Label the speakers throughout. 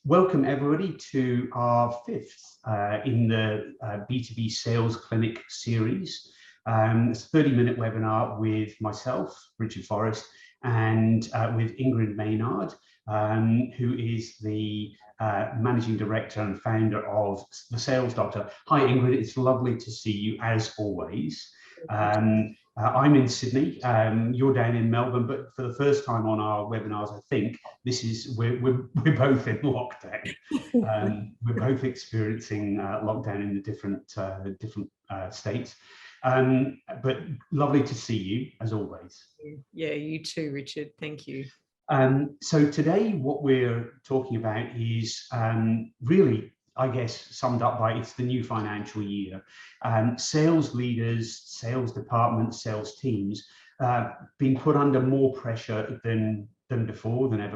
Speaker 1: welcome everybody to our fifth in the B2B Sales Clinic series. It's a 30-minute webinar with myself, Richard Forrest, and with Ingrid Maynard, who is the Managing Director and founder of The Sales Doctor. Hi Ingrid, it's lovely to see you as always. I'm in Sydney, you're down in Melbourne, but for the first time on our webinars, I think this is we're both in lockdown. We're both experiencing lockdown in the different states, but lovely to see you as always.
Speaker 2: Yeah, you too, Richard. Thank you.
Speaker 1: So today, what we're talking about is really, I guess, summed up by it's the new financial year. Sales leaders, sales departments, sales teams being put under more pressure than ever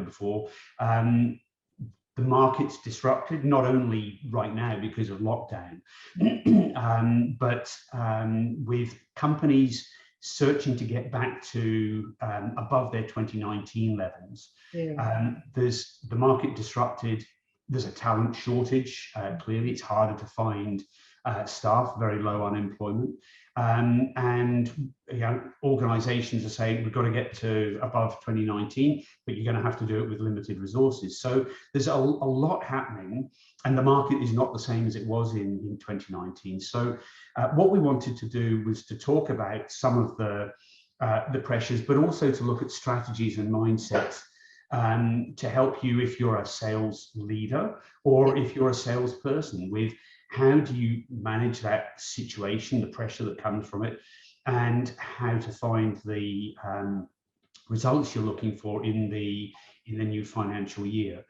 Speaker 1: before. The market's disrupted, not only right now because of lockdown, but with companies searching to get back to above their 2019 levels.
Speaker 2: Yeah.
Speaker 1: There's the market disrupted. There's a talent shortage. Clearly, it's harder to find staff, very low unemployment. And you know, organizations are saying we've got to get to above 2019, but you're going to have to do it with limited resources. So there's a lot happening, and the market is not the same as it was in 2019. So what we wanted to do was to talk about some of the pressures, but also to look at strategies and mindsets to help you if you're a sales leader or if you're a salesperson, with how do you manage that situation, the pressure that comes from it, and how to find the results you're looking for in the new financial year.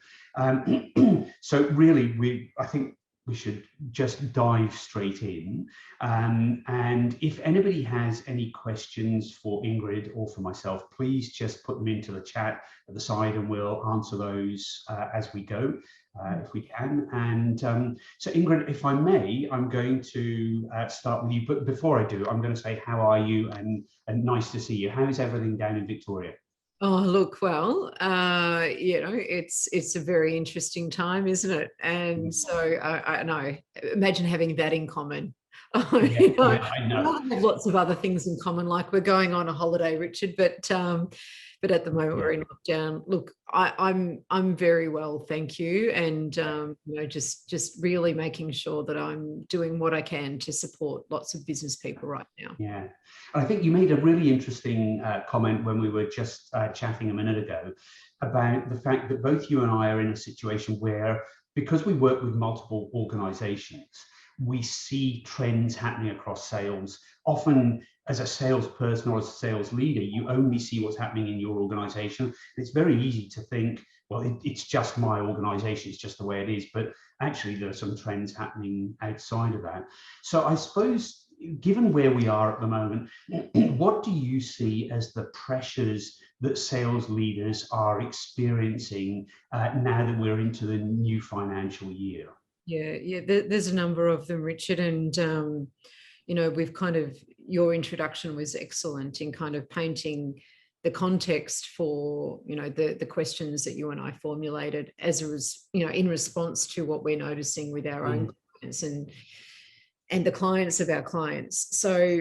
Speaker 1: So really, I think we should just dive straight in. And if anybody has any questions for Ingrid or for myself, please just put them into the chat at the side and we'll answer those as we go, if we can. And so Ingrid, if I may, I'm going to start with you. But before I do, I'm going to say, how are you? And nice to see you. How is everything down in Victoria?
Speaker 2: Oh, look, well, you know, it's a very interesting time, isn't it? And so I know, imagine having that in common.
Speaker 1: Yeah,
Speaker 2: You know,
Speaker 1: yeah, I know.
Speaker 2: We have lots of other things in common, like we're going on a holiday, Richard, but at the moment we're in lockdown. Look, I'm very well, thank you, and you know, just really making sure that I'm doing what I can to support lots of business people right now.
Speaker 1: Yeah, I think you made a really interesting comment when we were just chatting a minute ago about the fact that both you and I are in a situation where, because we work with multiple organizations, we see trends happening across sales. Often as a salesperson or as a sales leader, you only see what's happening in your organization. It's very easy to think, well, it's just my organization, it's just the way it is. But actually, there are some trends happening outside of that. So I suppose, given where we are at the moment, what do you see as the pressures that sales leaders are experiencing now that we're into the new financial year?
Speaker 2: Yeah, there's a number of them, Richard, and you know, we've kind of, your introduction was excellent in kind of painting the context for, you know, the questions that you and I formulated you know, in response to what we're noticing with our own clients and the clients of our clients. So,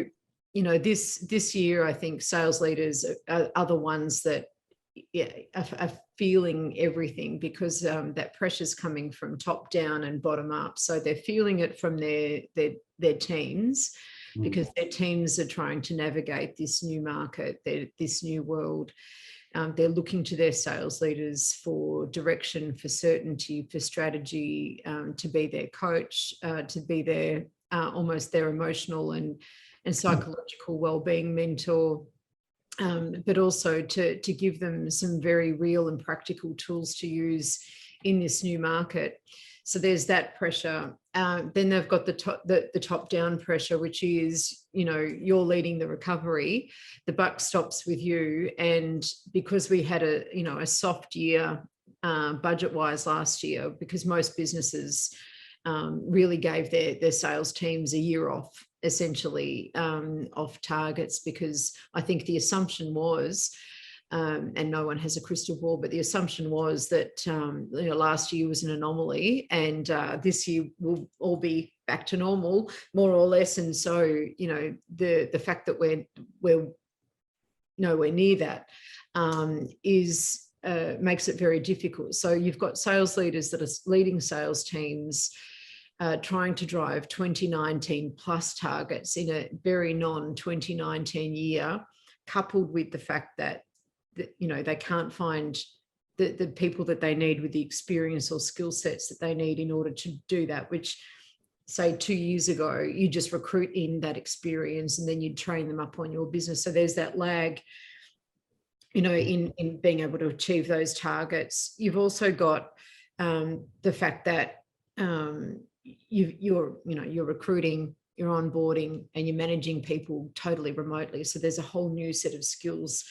Speaker 2: you know, this year, I think sales leaders are the ones that are feeling everything, because that pressure's coming from top down and bottom up. So they're feeling it from their teams, because their teams are trying to navigate this new market, this new world. They're looking to their sales leaders for direction, for certainty, for strategy, to be their coach, to be their almost their emotional and psychological well-being mentor. But also to give them some very real and practical tools to use in this new market. So there's that pressure. Then they've got the top-down pressure, which is, you know, you're leading the recovery. The buck stops with you, and because we had a soft year budget-wise last year, because most businesses really gave their sales teams a year off, essentially off targets, because I think the assumption was and no one has a crystal ball, but the assumption was that last year was an anomaly, and this year will all be back to normal, more or less. And so, the fact that we're nowhere near that makes it very difficult. So you've got sales leaders that are leading sales teams, trying to drive 2019 plus targets in a very non-2019 year, coupled with the fact that they can't find the people that they need with the experience or skill sets that they need in order to do that, which, say 2 years ago, you just recruit in that experience and then you'd train them up on your business. So there's that lag, in being able to achieve those targets. You've also got the fact that you're recruiting, you're onboarding, and you're managing people totally remotely. So there's a whole new set of skills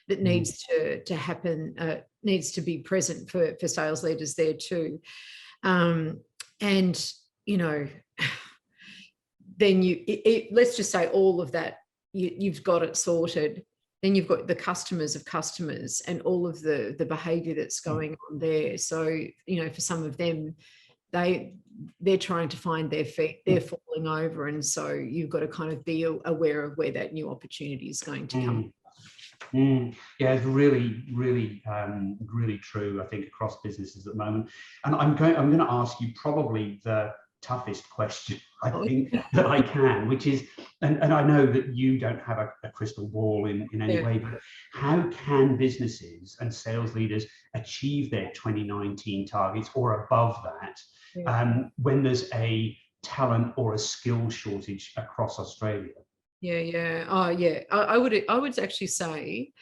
Speaker 2: that needs to happen, needs to be present for sales leaders there too. And, then let's just say all of that, you've got it sorted. Then you've got the customers of customers and all of the behavior that's going on there. So, for some of them, they're trying to find their feet, they're falling over. And so you've got to kind of be aware of where that new opportunity is going to come.
Speaker 1: Yeah, it's really, really, really true, I think, across businesses at the moment. And I'm going to ask you probably the toughest question, I think, that I can, which is, and I know that you don't have a crystal ball in any way, but how can businesses and sales leaders achieve their 2019 targets or above that when there's a talent or a skill shortage across Australia? I would actually say,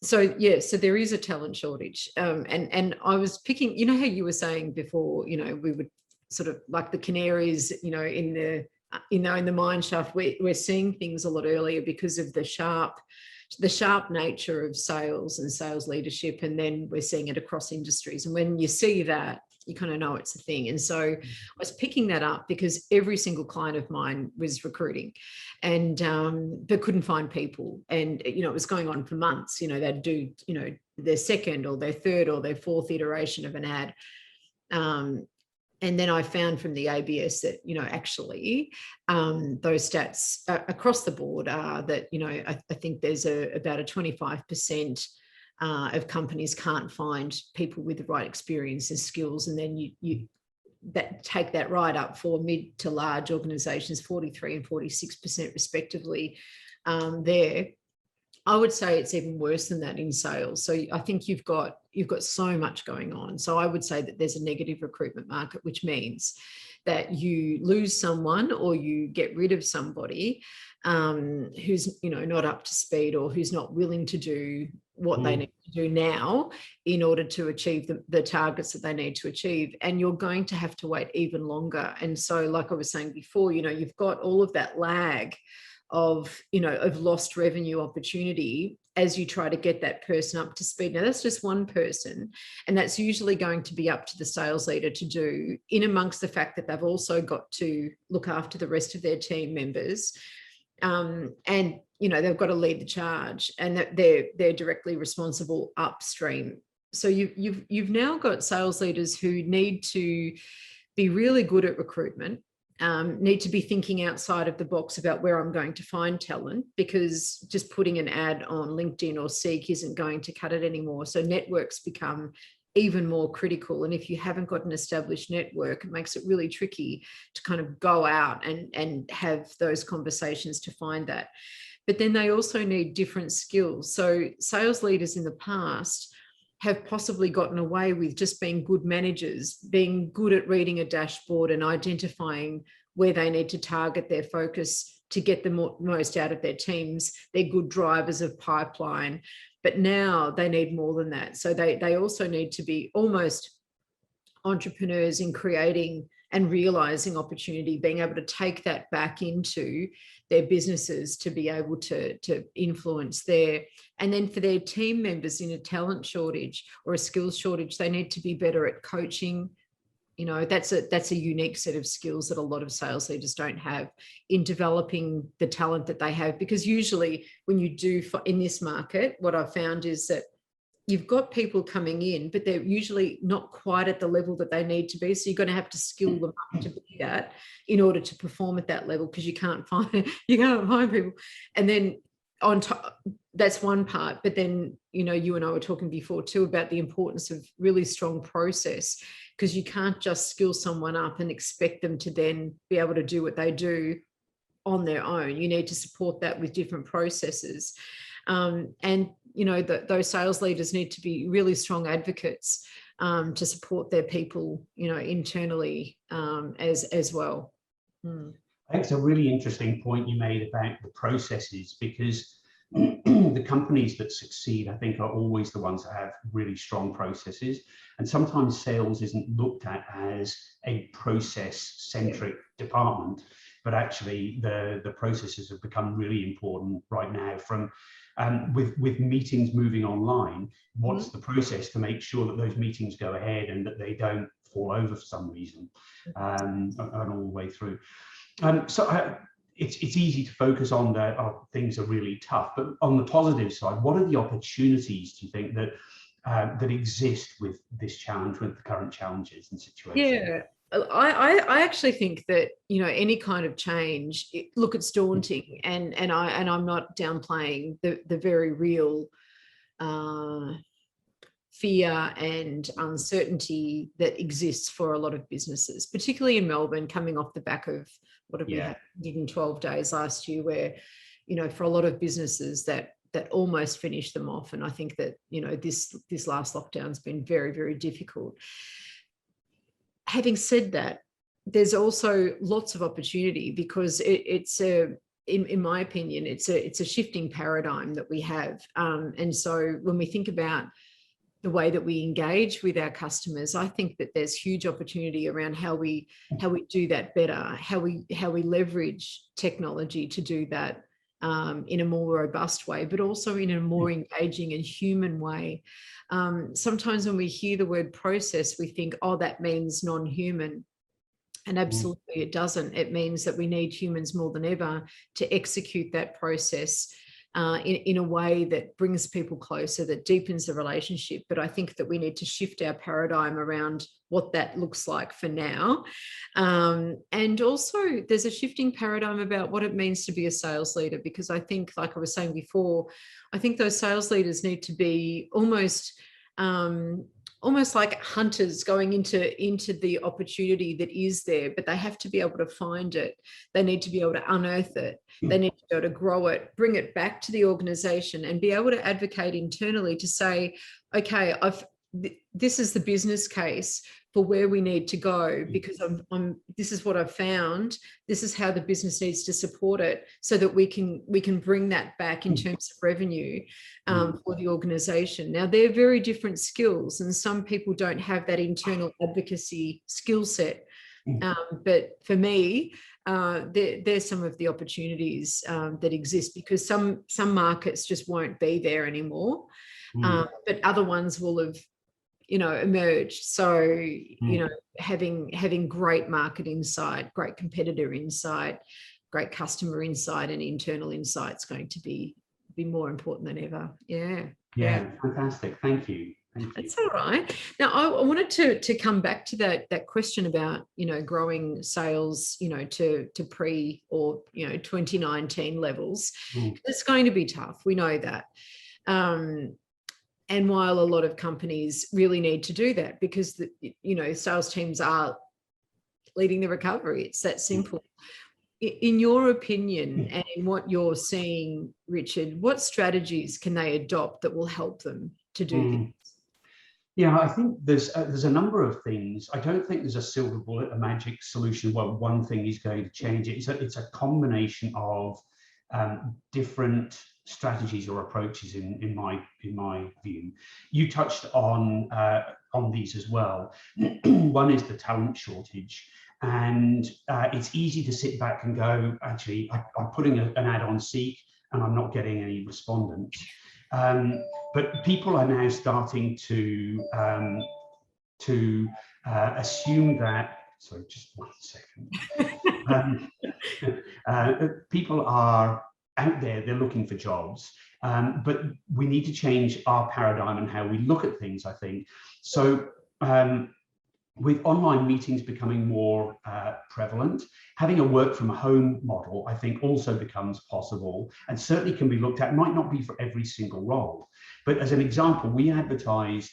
Speaker 1: so there is a talent shortage, and I was picking, how you were saying before, we would sort of like the canaries, in the mine shaft. We're seeing things a lot earlier because of the sharp nature of sales and sales leadership, and then we're seeing it across industries. And when you see that, you kind of know it's a thing. And so I was picking that up because every single client of mine was recruiting and but couldn't find people. And, it was going on for months. They'd do, their second or their third or their fourth iteration of an ad. And then I found from the ABS that, actually those stats across the board are that, I think there's about a 25% of companies can't find people with the right experience and skills. And then you take that right up for mid to large organizations, 43 and 46% respectively there. I would say it's even worse than that in sales. So I think you've got so much going on. So I would say that there's a negative recruitment market, which means that you lose someone or you get rid of somebody who's not up to speed or who's not willing to do what they need to do now in order to achieve the targets that they need to achieve. And you're going to have to wait even longer. And so, like I was saying before, you've got all of that lag of lost revenue opportunity as you try to get that person up to speed. Now, that's just one person, and that's usually going to be up to the sales leader to do, in amongst the fact that they've also got to look after the rest of their team members. And they've got to lead the charge, and that they're directly responsible upstream. So you've now got sales leaders who need to be really good at recruitment, need to be thinking outside of the box about where I'm going to find talent, because just putting an ad on LinkedIn or Seek isn't going to cut it anymore. So networks become even more critical. And if you haven't got an established network, it makes it really tricky to kind of go out and have those conversations to find that. But then they also need different skills. So sales leaders in the past have possibly gotten away with just being good managers, being good at reading a dashboard and identifying where they need to target their focus to get the most out of their teams. They're good drivers of pipeline, but now they need more than that. So they also need to be almost entrepreneurs in creating and realizing opportunity, being able to take that back into their businesses to be able to influence there. And then for their team members in a talent shortage or a skills shortage, they need to be better at coaching
Speaker 2: You know, that's a unique set of skills that a lot of sales leaders don't have in developing the talent that they have. Because usually when you do in this market, what I've found is that you've got people coming in, but they're usually not quite at the level that they need to be. So you're going to have to skill them up to be that in order to perform at that level, because you can't find people. And then on top, that's one part. But then, you know, you and I were talking before too about the importance of really strong process, because you can't just skill someone up and expect them to then be able to do what they do on their own. You need to support that with different processes. And, you know, those sales leaders need to be really strong advocates to support their people, you know, internally as well.
Speaker 1: I think it's a really interesting point you made about the processes, because the companies that succeed, I think, are always the ones that have really strong processes. And sometimes sales isn't looked at as a process-centric department, but actually the processes have become really important right now. From with meetings moving online, what's the process to make sure that those meetings go ahead and that they don't fall over for some reason, and all the way through. It's easy to focus on things are really tough, but on the positive side, what are the opportunities, do you think, that that exist with this challenge, with the current challenges and situations?
Speaker 2: Yeah, I actually think that, you know, any kind of change, look, it's daunting, and I'm not downplaying the very real fear and uncertainty that exists for a lot of businesses, particularly in Melbourne, coming off the back of what have we had in 12 days last year, where, you know, for a lot of businesses that almost finished them off. And I think that, you know, this last lockdown's been very, very difficult. Having said that, there's also lots of opportunity, because in my opinion, it's a shifting paradigm that we have. And so when we think about the way that we engage with our customers, I think that there's huge opportunity around how we do that better, how we leverage technology to do that in a more robust way, but also in a more engaging and human way. Sometimes when we hear the word process, we think, oh, that means non-human. And absolutely it doesn't. It means that we need humans more than ever to execute that process in a way that brings people closer, that deepens the relationship. But I think that we need to shift our paradigm around what that looks like for now. And also there's a shifting paradigm about what it means to be a sales leader, because I think, like I was saying before, I think those sales leaders need to be almost like hunters going into the opportunity that is there, but they have to be able to find it. They need to be able to unearth it. They need to be able to grow it, bring it back to the organization, and be able to advocate internally to say, okay, this is the business case for where we need to go, because this is what I've found. This is how the business needs to support it, so that we can bring that back in terms of revenue for the organization. Now, they're very different skills, and some people don't have that internal advocacy skill set. But for me, there's some of the opportunities that exist, because some markets just won't be there anymore, but other ones will have, you know, emerged. So, you know, having great market insight, great competitor insight, great customer insight, and internal insight is going to be more important than ever. Yeah.
Speaker 1: Fantastic. Thank you.
Speaker 2: That's all right. Now, I wanted to come back to that question about, you know, growing sales, you know, to pre or, you know, 2019 levels. It's going to be tough. We know that. And while a lot of companies really need to do that, because you know, sales teams are leading the recovery, it's that simple. In your opinion, and in what you're seeing, Richard, what strategies can they adopt that will help them to do this?
Speaker 1: Yeah, I think there's a number of things. I don't think there's a silver bullet, a magic solution where one thing is going to change it. It's a combination of different strategies or approaches in my view. You touched on these as well. One is the talent shortage, and it's easy to sit back and go, actually, I'm putting an ad on Seek and I'm not getting any respondents. But people are now starting to to assume that, sorry, just 1 second. People are out there, they're looking for jobs, but we need to change our paradigm and how we look at things, I think. So with online meetings becoming more prevalent, having a work from home model, I think, also becomes possible and certainly can be looked at. It might not be for every single role, but as an example, we advertised,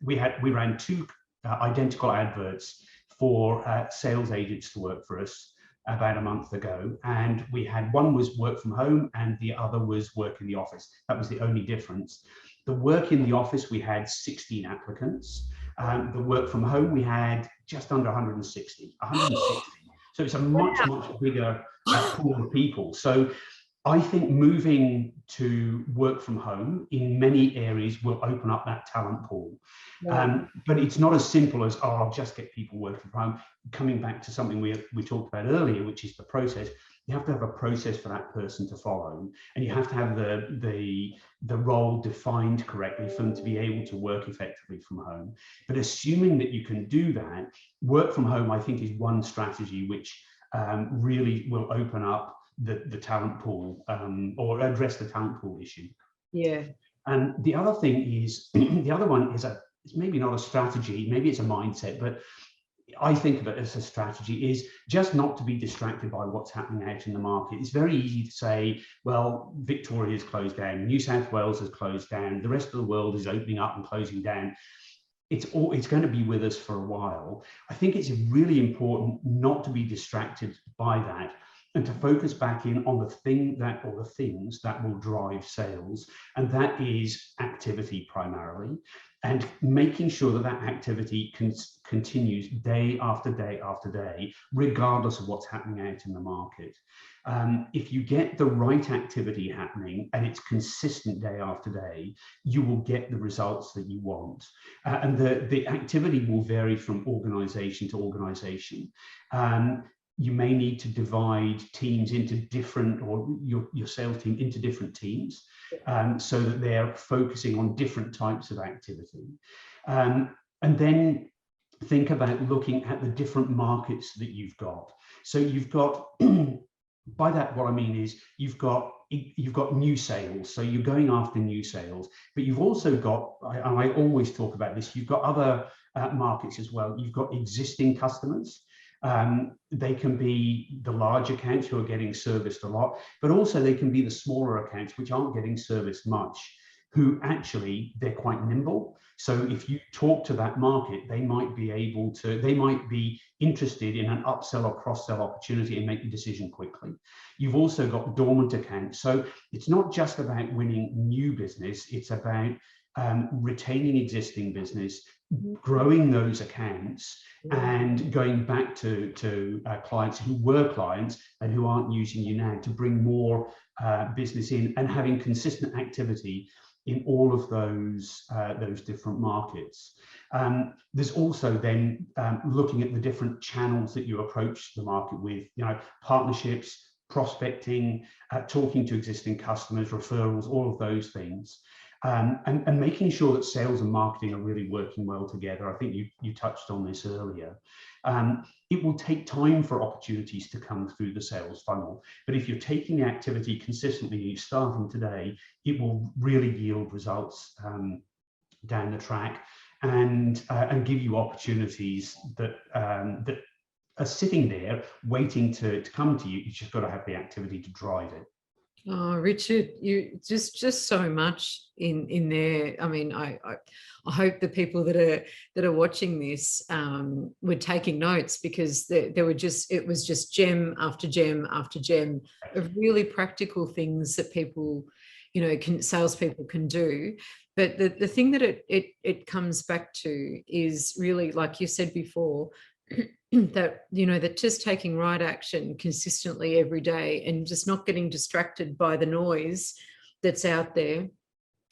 Speaker 1: we ran 2 identical adverts for sales agents to work for us about a month ago, and we had one was work from home and the other was work in the office. That was the only difference. The work in the office, we had 16 applicants. The work from home, we had just under 160. So it's a much bigger pool of people. So I think moving to work from home in many areas will open up that talent pool. But it's not as simple as, oh, I'll just get people working from home. Coming back to something we talked about earlier, which is the process. You have to have a process for that person to follow, and you have to have the role defined correctly for them to be able to work effectively from home. But assuming that you can do that, work from home, I think, is one strategy which really will open up the talent pool, or address the talent pool issue.
Speaker 2: Yeah.
Speaker 1: And the other thing is, the other one is it's maybe not a strategy, maybe it's a mindset, but I think of it as a strategy, is just not to be distracted by what's happening out in the market. It's very easy to say, well, Victoria's closed down, New South Wales has closed down, the rest of the world is opening up and closing down. It's going to be with us for a while. I think it's really important not to be distracted by that, and to focus back in on the thing that, or the things that will drive sales, and that is activity primarily, and making sure that that activity continues day after day after day, regardless of what's happening out in the market. If you get the right activity happening and it's consistent day after day, you will get the results that you want. And the activity will vary from organization to organization. You may need to divide teams into different, or your sales team into different teams, so that they're focusing on different types of activity. And then think about looking at the different markets that you've got. So you've got, by that, what I mean is you've got new sales, so you're going after new sales, but you've also got, and I always talk about this, you've got other markets as well. You've got existing customers. They can be the large accounts who are getting serviced a lot, but also they can be the smaller accounts which aren't getting serviced much, who actually, they're quite nimble. So if you talk to that market, they might be interested in an upsell or cross-sell opportunity and make a decision quickly. You've also got dormant accounts. So it's not just about winning new business, it's about retaining existing business, growing those accounts, and going back to clients who were clients and who aren't using you now, to bring more business in, and having consistent activity in all of those different markets. There's also then looking at the different channels that you approach the market with, partnerships, prospecting, talking to existing customers, referrals, all of those things. And making sure that sales and marketing are really working well together. I think you touched on this earlier. It will take time for opportunities to come through the sales funnel, but if you're taking the activity consistently, you're starting today, it will really yield results down the track, and give you opportunities that are sitting there waiting to come to you. You've just got to have the activity to drive it.
Speaker 2: Oh, Richard, you just so much in there. I mean, I hope the people that are watching this were taking notes, because it was just gem after gem after gem of really practical things that people, salespeople can do. But the thing that it comes back to is really, like you said before, that just taking right action consistently every day, and just not getting distracted by the noise that's out there.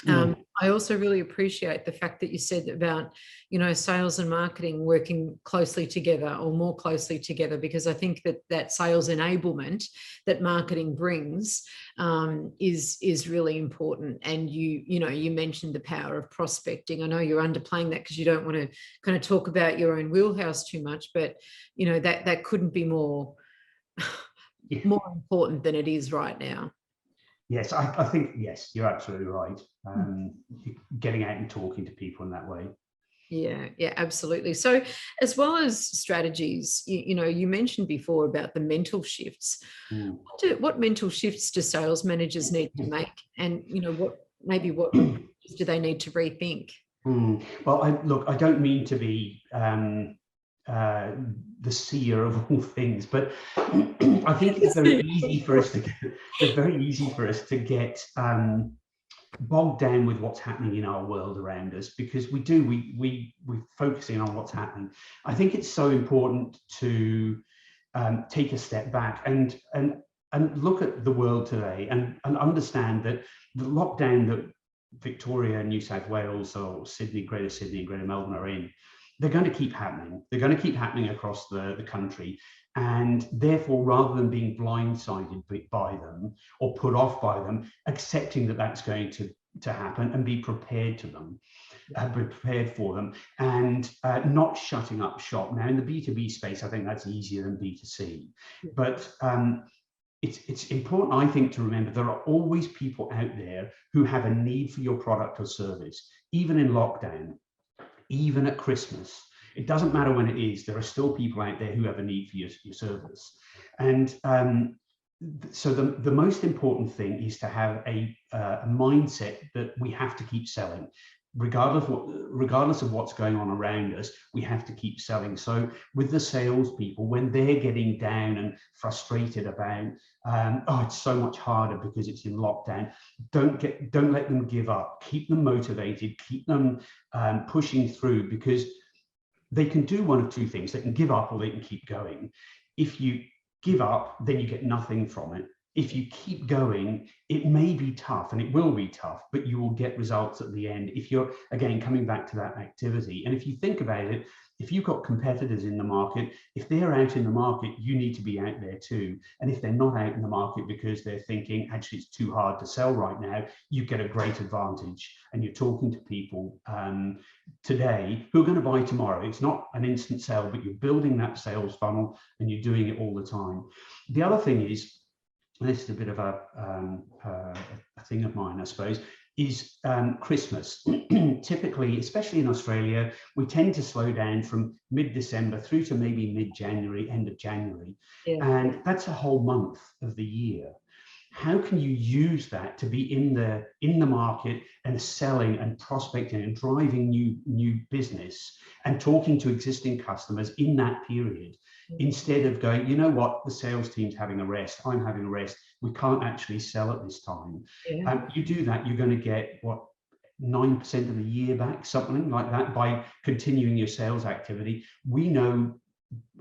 Speaker 2: I I also really appreciate the fact that you said about, you know, sales and marketing working closely together or more closely together, because I think that that sales enablement that marketing brings is really important. And you know, you mentioned the power of prospecting. I know you're underplaying that because you don't want to kind of talk about your own wheelhouse too much, but you know, that couldn't be more more important than it is right now.
Speaker 1: Yes, I think, yes, you're absolutely right. Getting out and talking to people in that way.
Speaker 2: Yeah, yeah, absolutely. So as well as strategies, you know, you mentioned before about the mental shifts. What mental shifts do sales managers need to make? And, you know, what do they need to rethink?
Speaker 1: Well, look, I don't mean to be the seer of all things, but I think it's very easy for us to get bogged down with what's happening in our world around us, because we're focusing on what's happening. I think it's so important to take a step back and look at the world today and understand that the lockdown that Victoria, New South Wales, or Sydney, Greater Sydney, and Greater Melbourne are in, they're going to keep happening. They're going to keep happening across the country. And therefore, rather than being blindsided by them or put off by them, accepting that that's going to happen and be prepared to them, be prepared for them, and not shutting up shop. Now, in the B2B space, I think that's easier than B2C. But it's important, I think, to remember there are always people out there who have a need for your product or service, even in lockdown, even at Christmas. It doesn't matter when it is, there are still people out there who have a need for your service. And so the most important thing is to have a mindset that we have to keep selling. Regardless of what's going on around us, we have to keep selling. So with the salespeople, when they're getting down and frustrated about, oh, it's so much harder because it's in lockdown, don't let them give up. Keep them motivated. Keep them pushing through, because they can do one of two things. They can give up or they can keep going. If you give up, then you get nothing from it. If you keep going, it may be tough, and it will be tough, but you will get results at the end if you're, again, coming back to that activity. And if you think about it, if you've got competitors in the market, if they're out in the market, you need to be out there too. And if they're not out in the market because they're thinking, actually, it's too hard to sell right now, you get a great advantage. And you're talking to people today who are going to buy tomorrow. It's not an instant sale, but you're building that sales funnel and you're doing it all the time. The other thing is, and this is a bit of a thing of mine, I suppose, is Christmas. Typically, especially in Australia, we tend to slow down from mid-December through to maybe mid-January, end of January. Yeah. And that's a whole month of the year. How can you use that to be in the market and selling and prospecting and driving new business and talking to existing customers in that period, instead of going, you know what, the sales team's having a rest, I'm having a rest, we can't actually sell at this time. Yeah. You do that, you're going to get, what, 9% of the year back, something like that, by continuing your sales activity. We know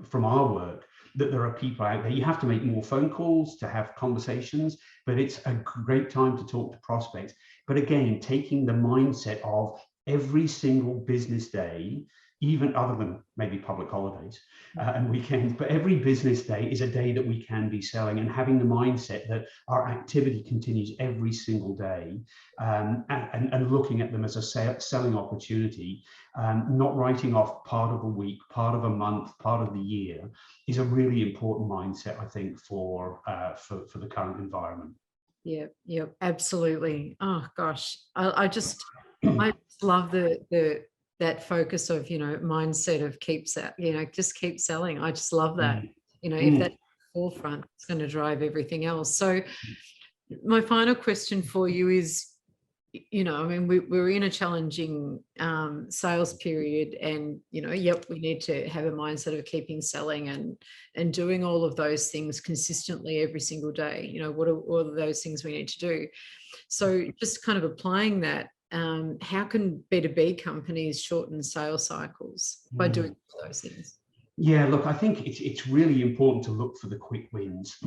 Speaker 1: from our work that there are people out there. You have to make more phone calls to have conversations, but it's a great time to talk to prospects. But again, taking the mindset of every single business day, even other than maybe public holidays and weekends, but every business day is a day that we can be selling, and having the mindset that our activity continues every single day, and looking at them as a selling opportunity, not writing off part of a week, part of a month, part of the year, is a really important mindset, I think, for the current environment.
Speaker 2: Yeah, absolutely. Oh gosh, I just love that focus of, you know, mindset of just keep selling. I just love that. You know, if that's the forefront, it's going to drive everything else. So my final question for you is, you know, I mean, we're in a challenging sales period, and, you know, we need to have a mindset of keeping selling and doing all of those things consistently every single day. You know, what are all of those things we need to do? So just kind of applying that, how can B2B companies shorten sales cycles by doing those things?
Speaker 1: Yeah, look, I think it's really important to look for the quick wins.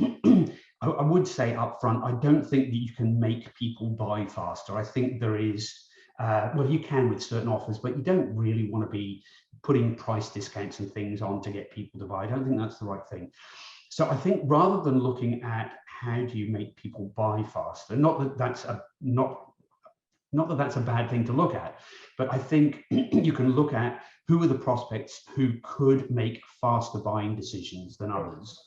Speaker 1: I would say up front, I don't think that you can make people buy faster. I think there is well, you can with certain offers, but you don't really want to be putting price discounts and things on to get people to buy. I don't think that's the right thing. So I think rather than looking at how do you make people buy faster, not that that's a bad thing to look at, but I think you can look at who are the prospects who could make faster buying decisions than others.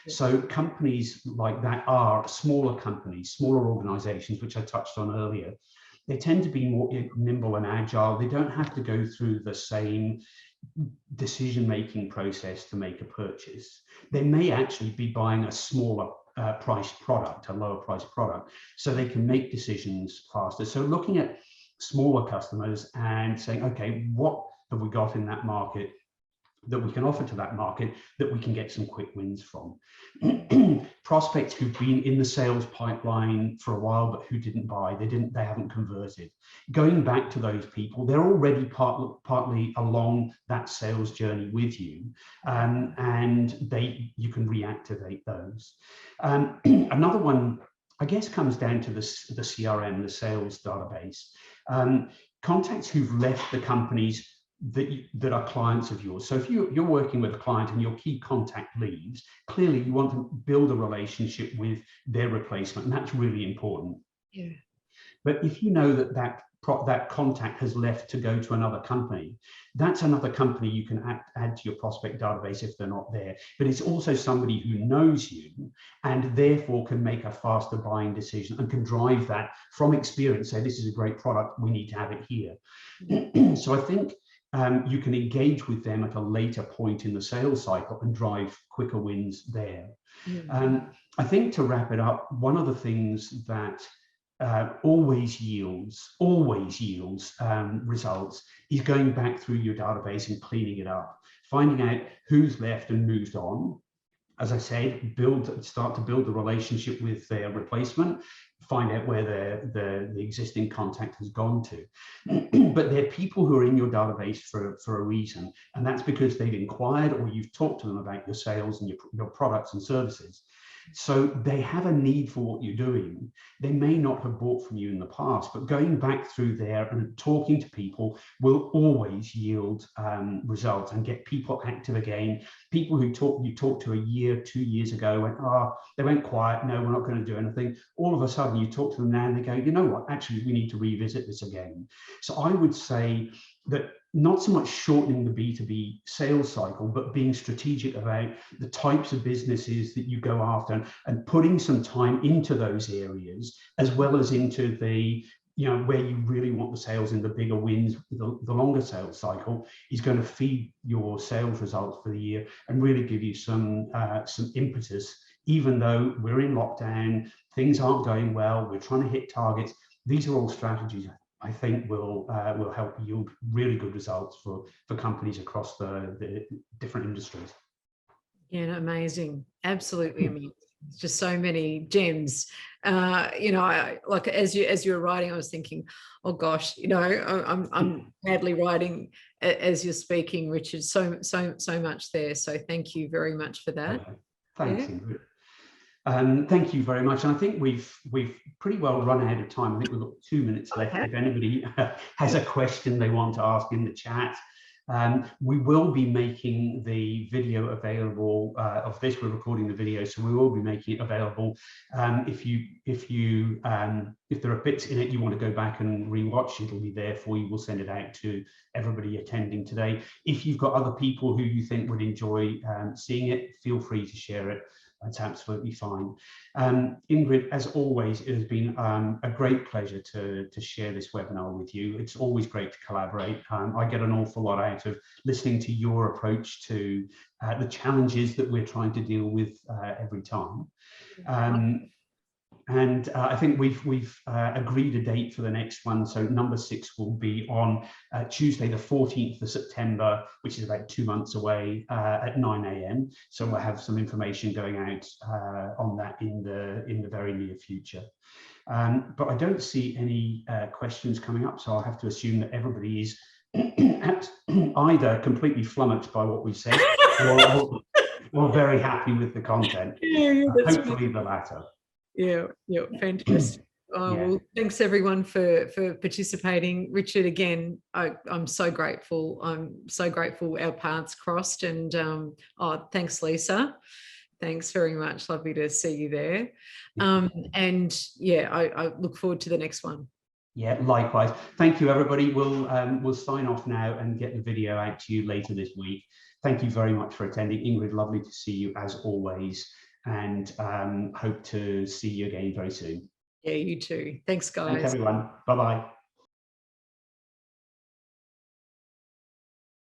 Speaker 1: So companies like that are smaller companies, smaller organizations, which I touched on earlier. They tend to be more nimble and agile. They don't have to go through the same decision-making process to make a purchase. They may actually be buying a smaller priced product, a lower priced product, so they can make decisions faster. So looking at smaller customers and saying, okay, what have we got in that market that we can offer to that market that we can get some quick wins from? Prospects who've been in the sales pipeline for a while but who didn't buy, they haven't converted. Going back to those people, they're already partly along that sales journey with you, and you can reactivate those. Another one, I guess, comes down to the CRM, the sales database. Contacts who've left the companies that are clients of yours. So if you're working with a client and your key contact leaves, clearly you want to build a relationship with their replacement, and that's really important.
Speaker 2: Yeah.
Speaker 1: But if you know that contact has left to go to another company, that's another company you can add to your prospect database if they're not there. But it's also somebody who knows you and therefore can make a faster buying decision and can drive that from experience, say, this is a great product, we need to have it here. So I think you can engage with them at a later point in the sales cycle and drive quicker wins there. I think, to wrap it up, one of the things that always yields results is going back through your database and cleaning it up, finding out who's left and moved on. As I said, start to build the relationship with their replacement, find out where the existing contact has gone to. But they're people who are in your database for a reason, and that's because they've inquired or you've talked to them about your sales and your products and services. So they have a need for what you're doing. They may not have bought from you in the past, but going back through there and talking to people will always yield results and get people active again. People who you talked to a year, 2 years ago, they went quiet. No, we're not going to do anything. All of a sudden you talk to them now and they go, you know what, actually, we need to revisit this again. So I would say that not so much shortening the B2B sales cycle, but being strategic about the types of businesses that you go after and putting some time into those areas, as well as into the, where you really want the sales in the bigger wins, the longer sales cycle is going to feed your sales results for the year and really give you some impetus. Even though we're in lockdown, things aren't going well, we're trying to hit targets. These are all strategies I think will help yield really good results for companies across the different industries.
Speaker 2: Yeah, amazing, absolutely amazing. Just so many gems. Like as you were writing, I was thinking, oh gosh, I'm badly writing as you're speaking, Richard. So much there. So thank you very much for that.
Speaker 1: Okay. Thanks, Ingrid. Thank you very much. And I think we've pretty well run out of time. I think we've got 2 minutes left. Okay. If anybody has a question they want to ask in the chat. We will be making the video available of this. We're recording the video, so we will be making it available. If there are bits in it you want to go back and rewatch, it'll be there for you. We'll send it out to everybody attending today. If you've got other people who you think would enjoy seeing it, feel free to share it. That's absolutely fine. Ingrid, as always, it has been a great pleasure to share this webinar with you. It's always great to collaborate. I get an awful lot out of listening to your approach to the challenges that we're trying to deal with every time. And I think we've agreed a date for the next one. So number 6 will be on Tuesday, the 14th of September, which is about 2 months away at 9 AM. So we'll have some information going out on that in the very near future. But I don't see any questions coming up, so I'll have to assume that everybody is either completely flummoxed by what we've said or very happy with the content. Hopefully the latter.
Speaker 2: Yeah, fantastic. Oh,
Speaker 1: Yeah.
Speaker 2: well, thanks everyone for participating. Richard, again, I'm so grateful. I'm so grateful our paths crossed. And thanks, Lisa. Thanks very much. Lovely to see you there. And yeah, I look forward to the next one.
Speaker 1: Yeah, likewise. Thank you, everybody. We'll sign off now and get the video out to you later this week. Thank you very much for attending. Ingrid, lovely to see you as always, and hope to see you again very soon.
Speaker 2: Yeah, you too. Thanks, guys.
Speaker 1: Thanks, everyone. Bye-bye.